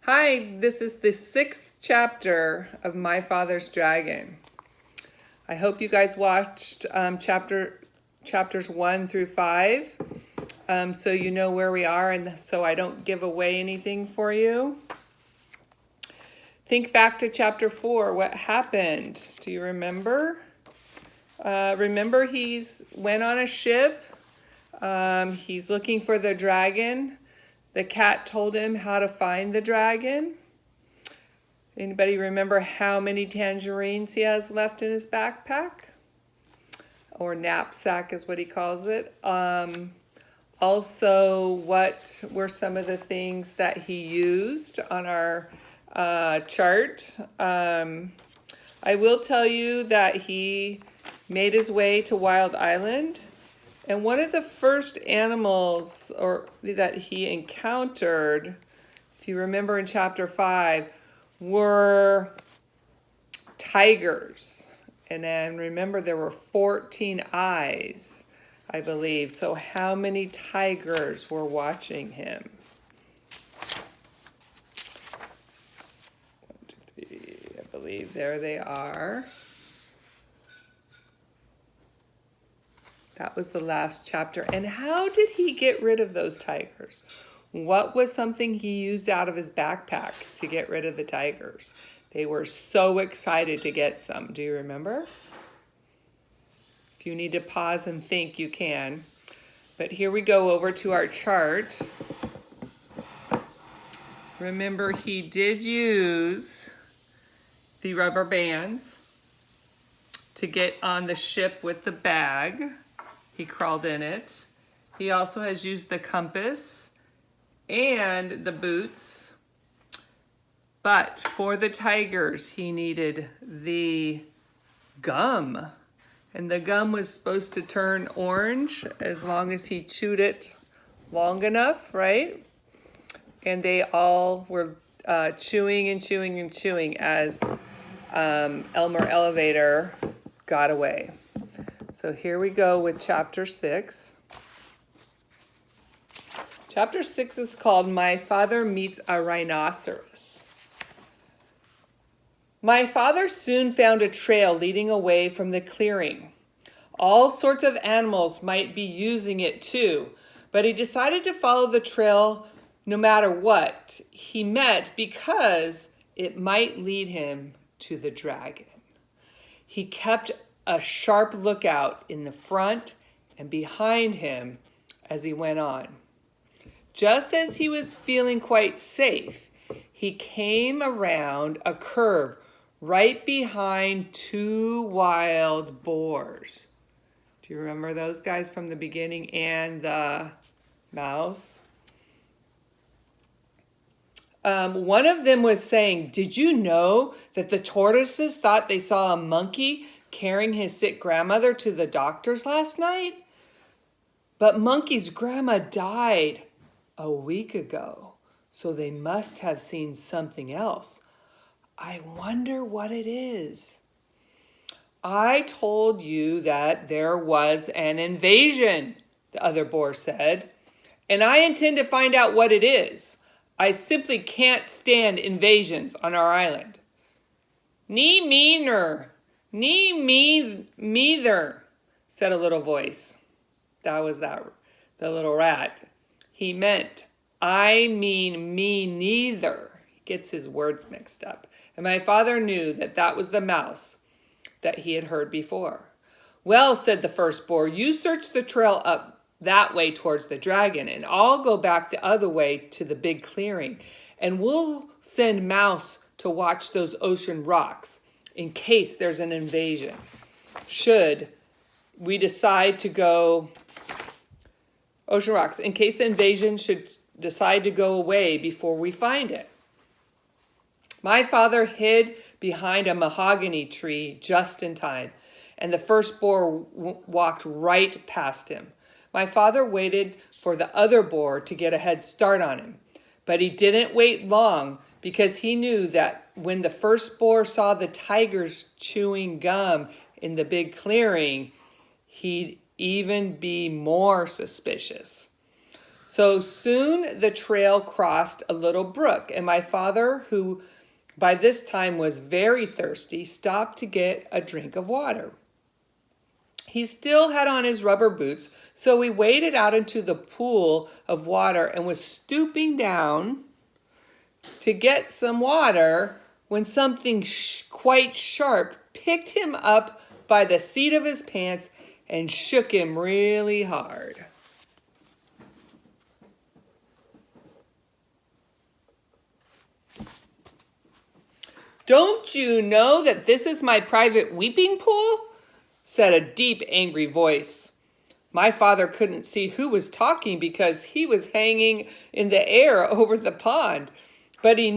Hi, this is the 6th chapter of My Father's Dragon. I hope you guys watched chapters 1 through 5, so you know where we are and so I don't give away anything for you. Think back to chapter 4. What happened? Do you remember? Remember went on a ship. He's looking for the dragon. The cat told him how to find the dragon. Anybody remember how many tangerines he has left in his backpack? Or knapsack is what he calls it. Also, what were some of the things that he used on our chart? I will tell you that he made his way to Wild Island. And one of the first animals that he encountered, if you remember in chapter 5, were tigers. And then remember there were 14 eyes, I believe. So how many tigers were watching him? 1, 2, 3, I believe there they are. That was the last chapter. And how did he get rid of those tigers? What was something he used out of his backpack to get rid of the tigers? They were so excited to get some. Do you remember? If you need to pause and think, you can. But here we go over to our chart. Remember, he did use the rubber bands to get on the ship with the bag. He crawled in it. He also has used the compass and the boots. But for the tigers, he needed the gum. And the gum was supposed to turn orange as long as he chewed it long enough, right? And they all were chewing and chewing and chewing as Elmer Elevator got away. So here we go with chapter 6. Chapter 6 is called My Father Meets a Rhinoceros. My father soon found a trail leading away from the clearing. All sorts of animals might be using it too, but he decided to follow the trail no matter what he met because it might lead him to the dragon. He kept a sharp lookout in the front and behind him as he went on. Just as he was feeling quite safe, he came around a curve right behind 2 wild boars. Do you remember those guys from the beginning and the mouse? One of them was saying, "Did you know that the tortoises thought they saw a monkey carrying his sick grandmother to the doctor's last night? But Monkey's grandma died a week ago, so they must have seen something else. I wonder what it is." "I told you that there was an invasion," the other boar said, "and I intend to find out what it is. I simply can't stand invasions on our island." "Nee meaner, nee meether," said a little voice. That was the little rat. He meant, "I mean me neither." He gets his words mixed up. And my father knew that that was the mouse that he had heard before. "Well," said the first boar, "you search the trail up that way towards the dragon, and I'll go back the other way to the big clearing, and we'll send Mouse to watch those ocean rocks in case there's an invasion. Should we decide to go ocean rocks, in case the invasion should decide to go away before we find it." My father hid behind a mahogany tree just in time, and the first boar walked right past him. My father waited for the other boar to get a head start on him, but he didn't wait long because he knew that when the first boar saw the tigers chewing gum in the big clearing, he'd even be more suspicious. So soon the trail crossed a little brook, and my father, who by this time was very thirsty, stopped to get a drink of water. He still had on his rubber boots, so he waded out into the pool of water and was stooping down to get some water when something quite sharp picked him up by the seat of his pants and shook him really hard. "Don't you know that this is my private weeping pool?" said a deep, angry voice. My father couldn't see who was talking because he was hanging in the air over the pond. But he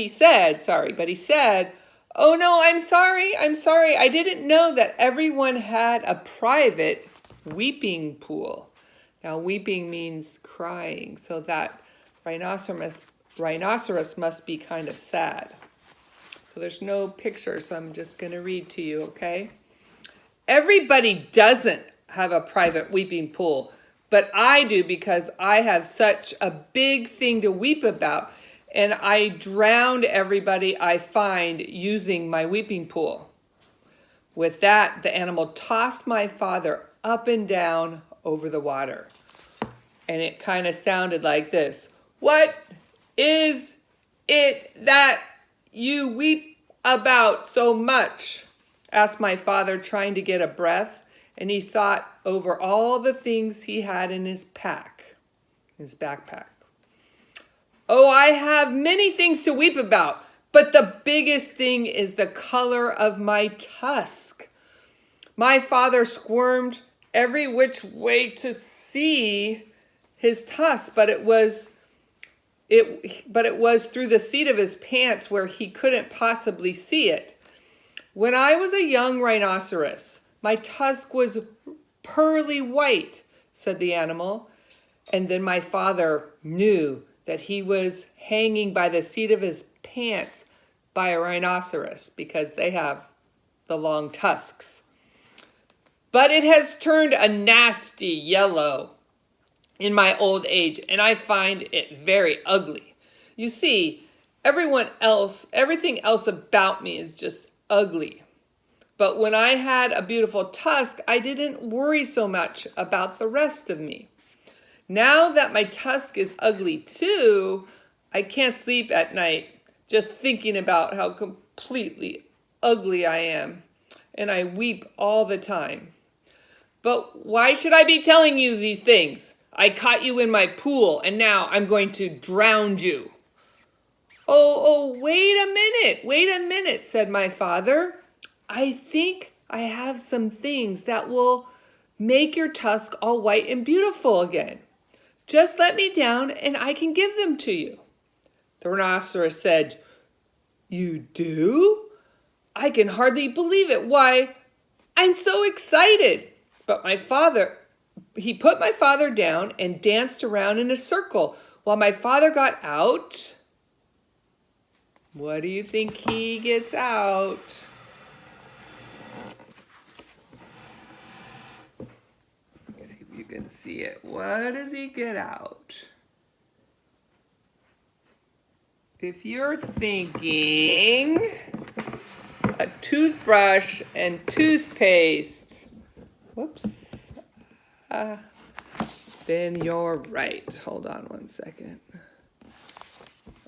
said, "Oh no, I'm sorry. I didn't know that everyone had a private weeping pool." Now, weeping means crying, so that rhinoceros must be kind of sad. So there's no picture, so I'm just going to read to you, okay? "Everybody doesn't have a private weeping pool, but I do because I have such a big thing to weep about, and I drowned everybody I find using my weeping pool." With that, the animal tossed my father up and down over the water. And it kind of sounded like this. "What is it that you weep about so much?" asked my father, trying to get a breath, and he thought over all the things he had in his backpack. "Oh, I have many things to weep about, but the biggest thing is the color of my tusk." My father squirmed every which way to see his tusk, but it was through the seat of his pants where he couldn't possibly see it. "When I was a young rhinoceros, my tusk was pearly white," said the animal. And then my father knew that he was hanging by the seat of his pants by a rhinoceros because they have the long tusks. "But it has turned a nasty yellow in my old age, and I find it very ugly. You see, everything else about me is just ugly. But when I had a beautiful tusk, I didn't worry so much about the rest of me. Now that my tusk is ugly too, I can't sleep at night just thinking about how completely ugly I am, and I weep all the time. But why should I be telling you these things? I caught you in my pool, and now I'm going to drown you." Oh, wait a minute, said my father. "I think I have some things that will make your tusk all white and beautiful again. Just let me down and I can give them to you." The rhinoceros said, "You do? I can hardly believe it. Why, I'm so excited." But he put my father down and danced around in a circle while my father got out. What do you think he gets out? Let me see if you can see it. What does he get out? If you're thinking a toothbrush and toothpaste, whoops, then you're right. Hold on one second.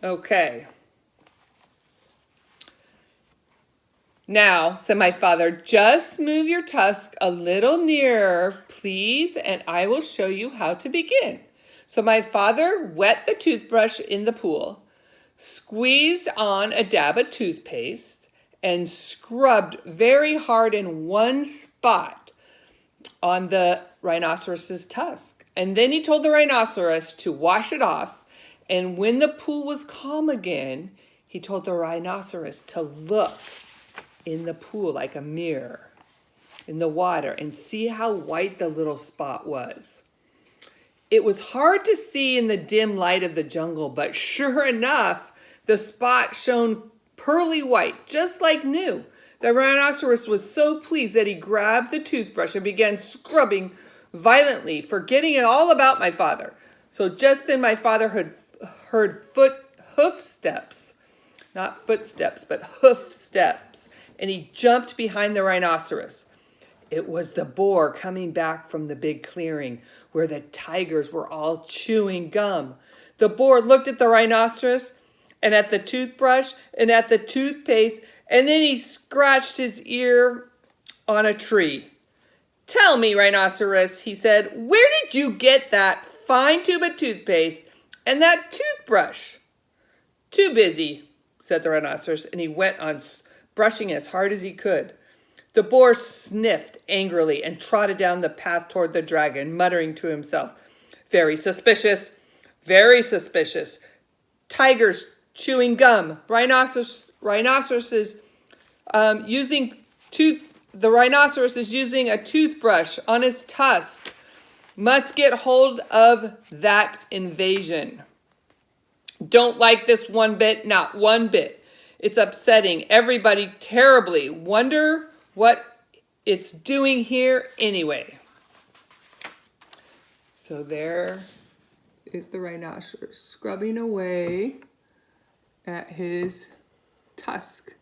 Okay. "Now," said my father, "just move your tusk a little nearer, please, and I will show you how to begin." So my father wet the toothbrush in the pool, squeezed on a dab of toothpaste, and scrubbed very hard in one spot on the rhinoceros's tusk. And then he told the rhinoceros to wash it off, and when the pool was calm again, he told the rhinoceros to look in the pool like a mirror in the water and see how white the little spot was. It was hard to see in the dim light of the jungle, but sure enough, the spot shone pearly white, just like new. The rhinoceros was so pleased that he grabbed the toothbrush and began scrubbing violently, forgetting all about my father. So just then my father heard hoof steps, not footsteps, but hoof steps, and he jumped behind the rhinoceros. It was the boar coming back from the big clearing where the tigers were all chewing gum. The boar looked at the rhinoceros and at the toothbrush and at the toothpaste, and then he scratched his ear on a tree. "Tell me, rhinoceros," he said, "where did you get that fine tube of toothpaste and that toothbrush?" "Too busy," said the rhinoceros, and he went on brushing as hard as he could. The boar sniffed angrily and trotted down the path toward the dragon, muttering to himself, "Very suspicious, very suspicious. Tigers chewing gum, rhinoceroses the rhinoceros is using a toothbrush on his tusk. Must get hold of that invasion. Don't like this one bit, not one bit. It's upsetting everybody terribly. Wonder what it's doing here anyway." So there is the rhinoceros scrubbing away at his tusk,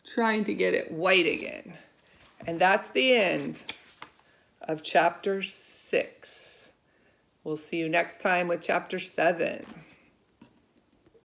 trying to get it white again. And that's the end of chapter 6. We'll see you next time with chapter 7.